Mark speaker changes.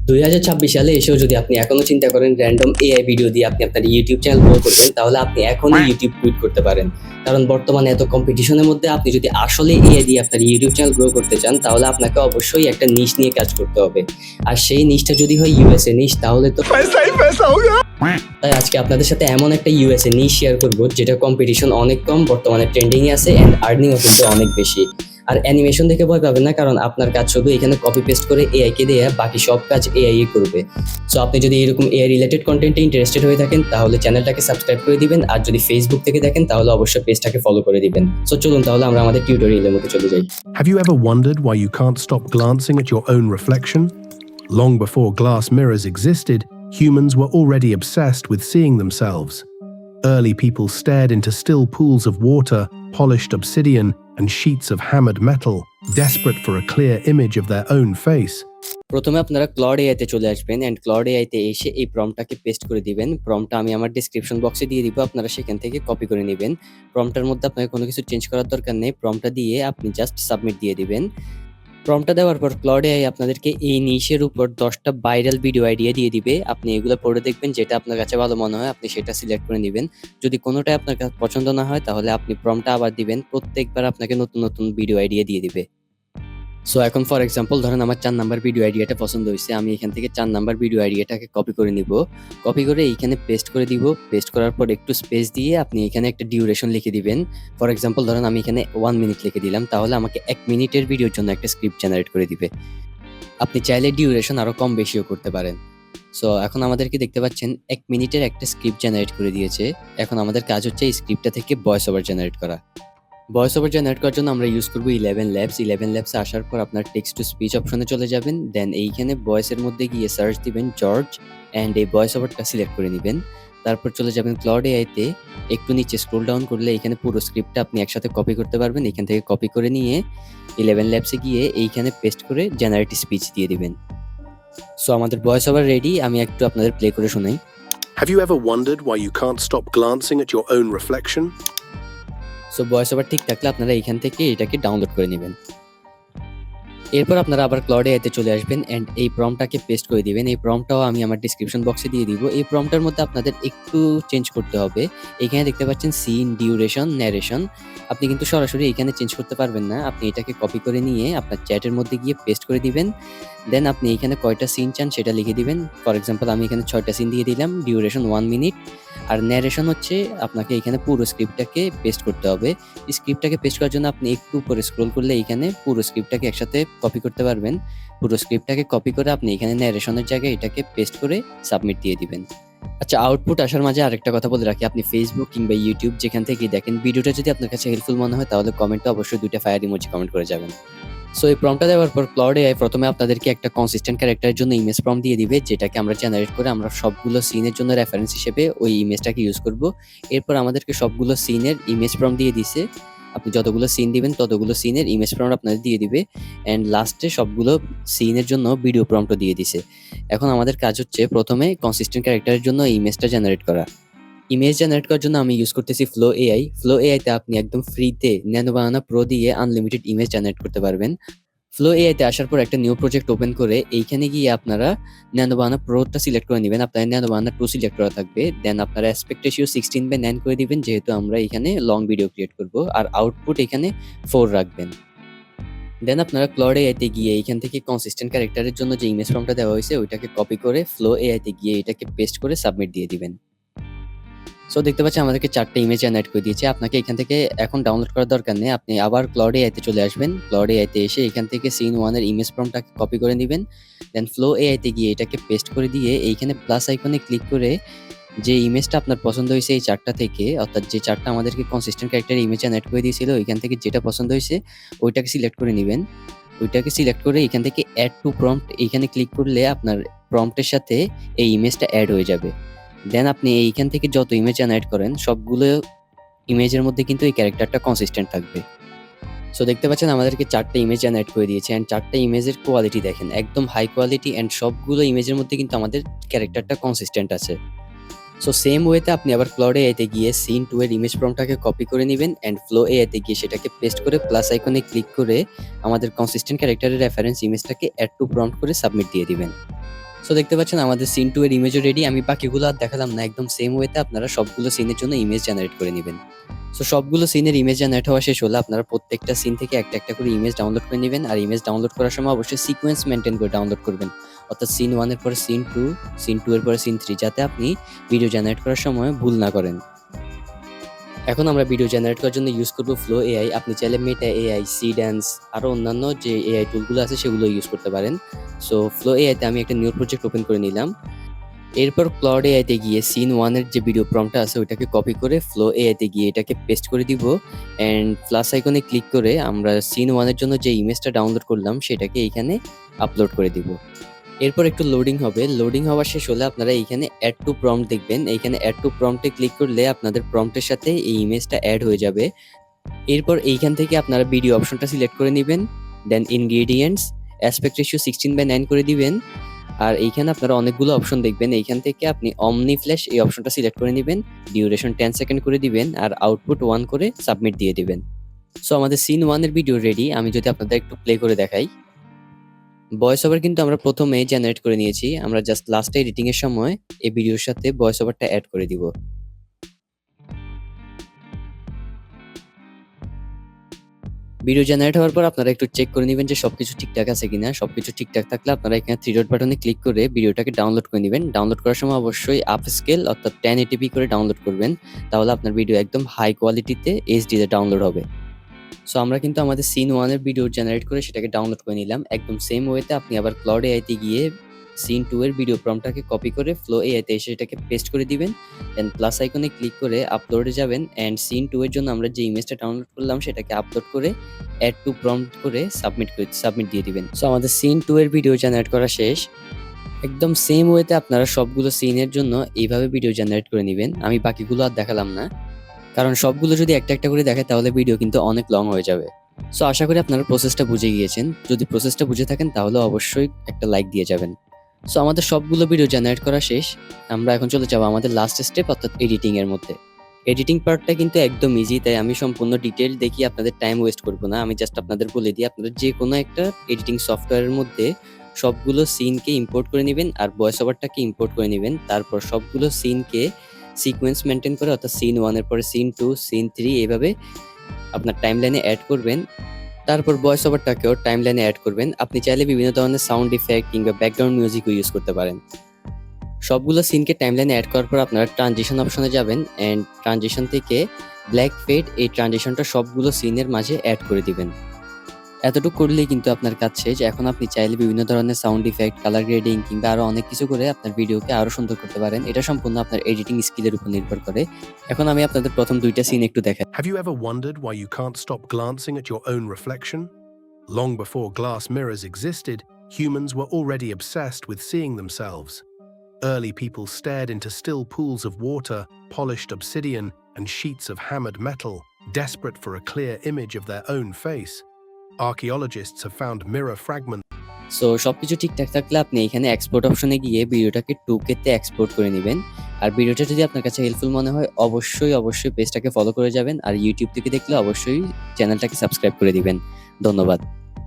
Speaker 1: 2026 সালে এসেও যদি আপনি এখনো চিন্তা করেন র‍্যান্ডম এআই ভিডিও দিয়ে আপনি আপনার ইউটিউব চ্যানেল গ্রো করবেন, তাহলে আপনি এখনই ইউটিউব কুইট করতে পারেন। কারণ বর্তমানে এত কম্পিটিশনের মধ্যে আপনি যদি আসলে এআই দিয়ে আপনার ইউটিউব চ্যানেল গ্রো করতে চান, তাহলে আপনাকে অবশ্যই একটা নিশ নিয়ে কাজ করতে হবে। আর সেই নিশটা যদি হয় ইউএসএ নিশ, তাহলে তো তাই আজকে আপনাদের সাথে এমন একটা ইউএসএ নিশ শেয়ার করব যেটা কম্পিটিশন অনেক কম, বর্তমানে ট্রেন্ডিং এ আছে এন্ড আর্নিংও কিন্তু অনেক বেশি। আর অ্যানিমেশন দেখে ভয় পাবেন না, কারণ আপনার কাজ শুধু এখানে কপি পেস্ট করে এআই কে দিয়ে বাকি সব কাজ এআই করবে। সো আপনি যদি এরকম এআই রিলেটেড কন্টেন্টে ইন্টারেস্টেড হয়ে থাকেন, তাহলে চ্যানেলটাকে সাবস্ক্রাইব করে দিবেন। আর যদি ফেসবুক থেকে দেখেন, তাহলে অবশ্যই পেজটাকে ফলো করে দিবেন। সো চলুন তাহলে আমরা আমাদের টিউটোরিয়ালের মধ্যে চলে যাই।
Speaker 2: Have you ever wondered why you can't stop glancing at your own reflection? Long before glass mirrors existed, humans were already obsessed with seeing themselves. Early people stared into still pools of water, polished obsidian, and sheets of hammered metal, desperate for a clear image of their own face.
Speaker 1: প্রথমে আপনারা clod AI তে চলে আসবেন and clod AI তে এসে এই প্রম্পটটাকে paste করে দিবেন। প্রম্পটটা আমি আমার ডেসক্রিপশন বক্সে দিয়ে দিব, আপনারা সেখান থেকে কপি করে নেবেন। প্রম্পটটার মধ্যে আপনাকে কোনো কিছু চেঞ্জ করার দরকার নেই, প্রম্পটটা দিয়ে আপনি জাস্ট সাবমিট দিয়ে দিবেন। প্রম্পটটা দেওয়ার পর ক্লড এআই আপনাদেরকে এই নিশের উপর 10টা ভাইরাল ভিডিও আইডিয়া দিয়ে দিবে। আপনি এগুলো পড়ে দেখবেন, যেটা আপনার কাছে ভালো মনে হয় আপনি সেটা সিলেক্ট করে নেবেন। যদি কোনোটাই আপনার কাছে পছন্দ না হয়, তাহলে আপনি প্রম্পটটা আবার দিবেন। প্রত্যেকবার আপনাকে নতুন নতুন ভিডিও আইডিয়া দিয়ে দিবে। সো এখন ফর এক্সাম্পল ধরেন আমার 4 নাম্বার ভিডিও আইডিয়াটা পছন্দ হয়েছে, আমি এখান থেকে 4 নাম্বার ভিডিও আইডিয়াটাকে কপি করে নিব। কপি করে এইখানে পেস্ট করে দিব। পেস্ট করার পর একটু স্পেস দিয়ে আপনি এখানে একটা ডিউরেশন লিখে দিবেন। ফর এক্সাম্পল ধরেন আমি এখানে 1 মিনিট লিখে দিলাম, তাহলে আমাকে 1 মিনিটের ভিডিওর জন্য একটা স্ক্রিপ্ট জেনারেট করে দিবে। আপনি চাইলে ডিউরেশন আরো কম বেশিও করতে পারেন। সো এখন আমাদেরকে দেখতে পাচ্ছেন 1 মিনিটের একটা স্ক্রিপ্ট জেনারেট করে দিয়েছে। এখন আমাদের কাজ হচ্ছে এই স্ক্রিপ্টটা থেকে ভয়েস ওভার জেনারেট করা। ভয়েস ওভার জেনারেট করার জন্য আমরা ইউজ করব 11 ল্যাবস। 11 ল্যাবসে আসার পর আপনার টেক্সট টু স্পিচ অপশনে চলে যাবেন। দেন এইখানে ভয়েসের মধ্যে গিয়ে সার্চ দিবেন জর্জ অ্যান্ড এই ভয়েস ওভারটা সিলেক্ট করে নেবেন। তারপর চলে যাবেন ক্লড এআইতে। একটু নিচে স্ক্রল ডাউন করলে এখানে পুরো স্ক্রিপ্টটা আপনি একসাথে কপি করতে পারবেন। এখান থেকে কপি করে নিয়ে 11 ল্যাবসে গিয়ে এইখানে পেস্ট করে জেনারেট স্পিচ দিয়ে দিবেন। সো আমাদের ভয়েস ওভার রেডি। আমি একটু আপনাদের প্লে করে শোনাই।
Speaker 2: Have you ever wondered why you can't stop glancing at your own reflection?
Speaker 1: So voice over ঠিক থাকলে আপনারা এখান থেকে এটাকে ডাউনলোড করে নেবেন। এরপর আপনারা আবার ক্লড এআইতে চলে আসবেন এন্ড এই প্রম্পটটাকে পেস্ট করে দিবেন। এই প্রম্পটটাও আমি আমার ডেসক্রিপশন বক্সে দিয়ে দিব। এই প্রম্পটটার মধ্যে আপনাদের একটু চেঞ্জ করতে হবে। এখানে দেখতে পাচ্ছেন সিন, ডিউরেশন, ন্যারেশন। আপনি কিন্তু সরাসরি এখানে চেঞ্জ করতে পারবেন না। আপনি এটাকে কপি করে নিয়ে আপনার চ্যাটের মধ্যে গিয়ে পেস্ট করে দিবেন। দেন আপনি এখানে কয়টা সিন চান সেটা লিখে দিবেন। ফর এক্সাম্পল আমি এখানে 6টা সিন দিয়ে দিলাম। Duration 1 minute. আর ন্যারেশন হচ্ছে আপনাকে এখানে পুরো স্ক্রিপ্টটাকে পেস্ট করতে হবে। স্ক্রিপ্টটাকে পেস্ট করার জন্য আপনি একটু উপরে স্ক্রল করলে এখানে পুরো স্ক্রিপ্টটাকে একসাথে কপি করতে পারবেন। পুরো স্ক্রিপ্টটাকে কপি করে আপনি এখানে ন্যারেশনের জায়গায় এটাকে পেস্ট করে সাবমিট দিয়ে দিবেন। আচ্ছা, আউটপুট আসার মাঝে আরেকটা কথা বলে রাখি, আপনি ফেসবুক কিংবা ইউটিউব যেখান থেকেই দেখেন, ভিডিওটা যদি আপনার কাছে হেল্পফুল মনে হয়, তাহলে কমেন্টে অবশ্যই 2টা ফায়ার ইমোজি কমেন্ট করে যাবেন। সো এই প্রম্পটটা দেওয়ার পর ক্লড এআই প্রথমে আপনাদেরকে একটা কনসিস্টেন্ট ক্যারেক্টারের জন্য ইমেজ প্রম্পট দিয়ে দিবে, যেটাকে আমরা জেনারেট করে আমরা সবগুলো সিনের জন্য রেফারেন্স হিসেবে ওই ইমেজটাকে ইউজ করব। এরপর আমাদেরকে সবগুলো সিনের ইমেজ প্রম্পট দিয়ে দিছে। আপনি যতগুলো সিন দিবেন ততগুলো সিনের ইমেজ প্রম্পট আপনাদের দিয়ে দিবে এন্ড লাস্টে সবগুলো সিনের জন্য ভিডিও প্রম্পটও দিয়ে দিছে। এখন আমাদের কাজ হচ্ছে প্রথমে কনসিস্টেন্ট ক্যারেক্টারের জন্য ইমেজটা জেনারেট করা। ইমেজ জেনারেট করার জন্য আমি ইউজ করতেছি ফ্লো এআই। ফ্লো এআইতে আপনি একদম ফ্রিতে ন্যানো বানানা প্রো দিয়ে আনলিমিটেড ইমেজ জেনারেট করতে পারবেন। ফ্লো এআইতে আসার পর একটা নিউ প্রজেক্ট ওপেন করে এইখানে গিয়ে আপনারা ন্যানো বানানা প্রোটা সিলেক্ট করে নেবেন। আপনার ন্যানো বানানা 2 সিলেক্ট করা থাকবে। দেন আপনারা অ্যাসপেক্ট রেশিও 16/9 করে দিবেন, যেহেতু আমরা এখানে লং ভিডিও ক্রিয়েট করব। আর আউটপুট এখানে 4 রাখবেন। দেন আপনারা ক্লড এআইতে গিয়ে এইখান থেকে কনসিস্টেন্ট ক্যারেক্টারের জন্য যে ইমেজ ফর্মটা দেওয়া হয়েছে ওইটাকে কপি করে ফ্লো এআইতে গিয়ে এটাকে পেস্ট করে সাবমিট দিয়ে দিবেন। সো দেখতে পাচ্ছেন আমাদেরকে 4টা ইমেজ জেনারেট করে দিয়েছে। আপনাকে এখান থেকে এখন ডাউনলোড করার দরকার নেই। আপনি আবার ক্লড এআইতে চলে আসবেন। ক্লড এআইতে এসে এখান থেকে সিন 1 এর ইমেজ প্রম্পটটাকে কপি করে নিবেন। দেন ফ্লো এআইতে গিয়ে এটাকে পেস্ট করে দিয়ে এইখানে প্লাস আইকনে ক্লিক করে যে ইমেজটা আপনার পছন্দ হয়েছে এই 4টা থেকে, অর্থাৎ যে 4টা আমাদেরকে কনসিস্টেন্ট ক্যারেক্টারের ইমেজ জেনারেট করে দিয়েছিল, ওইখান থেকে যেটা পছন্দ হয়েছে ওইটাকে সিলেক্ট করে নিবেন। ওইটাকে সিলেক্ট করে এখান থেকে অ্যাড টু প্রম্পট এইখানে ক্লিক করলে আপনার প্রম্পটের সাথে এই ইমেজটা অ্যাড হয়ে যাবে। দেন আপনি এইখান থেকে যত ইমেজ জেনারেট করেন সবগুলো ইমেজের মধ্যে কিন্তু এই ক্যারেক্টারটা কনসিস্টেন্ট থাকবে। সো দেখতে পাচ্ছেন আমাদেরকে 4টা ইমেজ জেনারেট করে দিয়েছে এন্ড 4টা ইমেজের কোয়ালিটি দেখেন একদম হাই কোয়ালিটি এন্ড সবগুলো ইমেজের মধ্যে কিন্তু আমাদের ক্যারেক্টারটা কনসিস্টেন্ট আছে। সো সেম ওয়েতে আপনি আবার ক্লড এআইতে গিয়ে সিন 2 এর ইমেজ প্রম্পটটাকে কপি করে নেবেন এন্ড ফ্লো এআইতে গিয়ে সেটাকে পেস্ট করে প্লাস আইকনে ক্লিক করে আমাদের কনসিস্টেন্ট ক্যারেক্টারের রেফারেন্স ইমেজটাকে অ্যাড টু প্রম্পট করে সাবমিট দিয়ে দিবেন। সো দেখতে পাচ্ছেন আমাদের সিন 2 এর ইমেজও রেডি। আমি বাকিগুলো আর দেখালাম না। একদম সেম ওয়েতে আপনারা সবগুলো সিনের জন্য ইমেজ জেনারেট করে নিবেন। সো সবগুলো সিনের ইমেজ জেনারেট হওয়া শেষ হলে আপনারা প্রত্যেকটা সিন থেকে একটা করে ইমেজ ডাউনলোড করে নিবেন। আর ইমেজ ডাউনলোড করার সময় অবশ্যই সিকোয়েন্স মেইনটেইন করে ডাউনলোড করবেন। অর্থাৎ সিন 1 এর পরে সিন 2, সিন 2 এর পরে সিন 3 যাতে আপনি ভিডিও জেনারেট করার সময় ভুল না করেন। এখন আমরা ভিডিও জেনারেট করার জন্য ইউজ করব ফ্লো এআই। আপনি চাইলে মেটা এআই, সিড্যান্স আরো অন্যান্য যে এআই টুলগুলো আছে সেগুলো ইউজ করতে পারেন। সো ফ্লো এআইতে আমি একটা নিউ প্রজেক্ট ওপেন করে নিলাম। এরপর ক্লাউড এআইতে গিয়ে সিন 1 এর যে ভিডিও প্রম্পটটা আছে ওইটাকে কপি করে ফ্লো এআইতে গিয়ে এটাকে পেস্ট করে দিব এন্ড প্লাস আইকনে ক্লিক করে আমরা সিন 1 এর জন্য যে ইমেজটা ডাউনলোড করলাম সেটাকে এইখানে আপলোড করে দিব। এরপর একটু লোডিং হবে। লোডিং হওয়া শেষ হলে আপনারা এইখানে অ্যাড টু প্রম্পট দেখবেন। এইখানে অ্যাড টু প্রম্পটে ক্লিক করলে আপনাদের প্রম্পটের সাথে এই ইমেজটা অ্যাড হয়ে যাবে। এরপর এইখান থেকে আপনারা ভিডিও অপশনটা সিলেক্ট করে নিবেন। দেন ইনগ্রেডিয়েন্টস, অ্যাসপেক্ট রেশিও 16:9 করে দিবেন। আর এইখানে আপনারা অনেকগুলো অপশন দেখবেন। এইখান থেকে আপনি অমনি ফ্ল্যাশ এই অপশনটা সিলেক্ট করে নিবেন। ডিউরেশন 10 সেকেন্ড করে দিবেন আর আউটপুট 1 করে সাবমিট দিয়ে দিবেন। সো আমাদের সিন 1 এর ভিডিও রেডি। আমি যদি আপনাদের একটু প্লে করে দেখাই। ভয়েস ওভার কিন্তু আমরা প্রথমেই জেনারেট করে নিয়েছি। আমরা জাস্ট লাস্টে এডিটিং এর সময় এই ভিডিওর সাথে ভয়েস ওভারটা এড করে দিব। ভিডিও জেনারেট হওয়ার পর আপনারা একটু চেক করে নিবেন যে সবকিছু ঠিকঠাক আছে কিনা। সবকিছু ঠিকঠাক থাকলে আপনারা এখানে 3 ডট বাটনে ক্লিক করে ভিডিওটাকে ডাউনলোড করে নিবেন। ডাউনলোড করার সময় অবশ্যই আপ স্কেল অর্থাৎ 1080p করে ডাউনলোড করবেন। তাহলে আপনার ভিডিও একদম হাই কোয়ালিটিতে এইচডি তে ডাউনলোড হবে। সো আমরা কিন্তু আমাদের সিন 1 এর ভিডিও জেনারেট করে সেটাকে ডাউনলোড করে নিলাম। একদম সেম ওয়েতে আপনি আবার ক্লাউড এআইতে গিয়ে সিন 2 এর ভিডিও প্রম্পটটাকে কপি করে ফ্লো এআইতে এসে এটাকে পেস্ট করে দিবেন। দেন প্লাস আইকনে ক্লিক করে আপলোডে যাবেন এন্ড সিন 2 এর জন্য আমরা যে ইমেজটা ডাউনলোড করলাম সেটাকে আপলোড করে অ্যাড টু প্রম্পট করে সাবমিট দিয়ে দিবেন। সো আমাদের সিন 2 এর ভিডিও জেনারেট করা শেষ। একদম সেম ওয়েতে আপনারা সবগুলো সিনের জন্য এইভাবে ভিডিও জেনারেট করে নিবেন। আমি বাকিগুলো আর দেখালাম না। কারণ সবগুলো যদি একটা করে দেখাই তাহলে ভিডিও কিন্তু অনেক লং হয়ে যাবে। সো আশা করি আপনারা প্রসেসটা বুঝে গিয়েছেন। যদি প্রসেসটা বুঝে থাকেন তাহলে অবশ্যই একটা লাইক দিয়ে যাবেন। সো আমাদের সবগুলো ভিডিও জেনারেট করা শেষ। আমরা এখন চলে যাব আমাদের লাস্ট স্টেপ অর্থাৎ এডিটিং এর মধ্যে। এডিটিং পার্টটা কিন্তু একদম ইজি, তাই আমি সম্পূর্ণ ডিটেইল দেখিয়ে আপনাদের টাইম ওয়েস্ট করব না। আমি জাস্ট আপনাদের বলে দিই আপনারা যে কোনো একটা এডিটিং সফটওয়্যারের মধ্যে সবগুলো সিনকে ইম্পোর্ট করে নেবেন আর ভয়েস ওভারটাকে ইম্পোর্ট করে নেবেন। তারপর সবগুলো সিনকে সিকোয়েন্স মেইনটেইন করে অর্থাৎ সিন 1 এর পরে সিন 2, সিন 3 এভাবে আপনার টাইমলাইনে এড করবেন। তারপর ভয়েস ওভারটাকেও টাইমলাইনে এড করবেন। আপনি চাইলে বিভিন্ন ধরনের সাউন্ড ইফেক্ট কিংবা ব্যাকগ্রাউন্ড মিউজিকও ইউজ করতে পারেন। সবগুলো সিনকে টাইমলাইনে এড করার পর আপনারা ট্রানজিশন অপশনে যাবেন এন্ড ট্রানজিশন থেকে ব্ল্যাক ফেড এই ট্রানজিশনটা সবগুলো সিনের মাঝে এড করে দিবেন। এতটুকু করলেই কিন্তু আপনার কাজ শেষ। এখন আপনি চাইলে বিভিন্ন ধরনের সাউন্ড ইফেক্ট, কালার গ্রেডিং কিংবা আরো অনেক কিছু করে আপনার ভিডিওকে আরো সুন্দর করতে পারেন। এটা সম্পূর্ণ আপনার এডিটিং স্কিলের উপর নির্ভর করে। এখন আমি আপনাদের প্রথম 2টা সিন একটু দেখাই।
Speaker 2: Have you ever wondered why you can't stop glancing at your own reflection? Long before glass mirrors existed, humans were already obsessed with seeing themselves. Early people stared into still pools of water, polished obsidian, and sheets of hammered metal, desperate for a clear image of their own face. Archaeologists have found mirror fragments.
Speaker 1: So সবকিছু ঠিকঠাক থাকলে আপনি এখানে export অপশনে গিয়ে ভিডিওটাকে 2K তে export করে নেবেন। আর ভিডিওটা যদি আপনার কাছে হেল্পফুল মনে হয় অবশ্যই পেজটাকে ফলো করে যাবেন। আর ইউটিউব থেকে দেখলে অবশ্যই চ্যানেলটাকে সাবস্ক্রাইব করে দিবেন। ধন্যবাদ।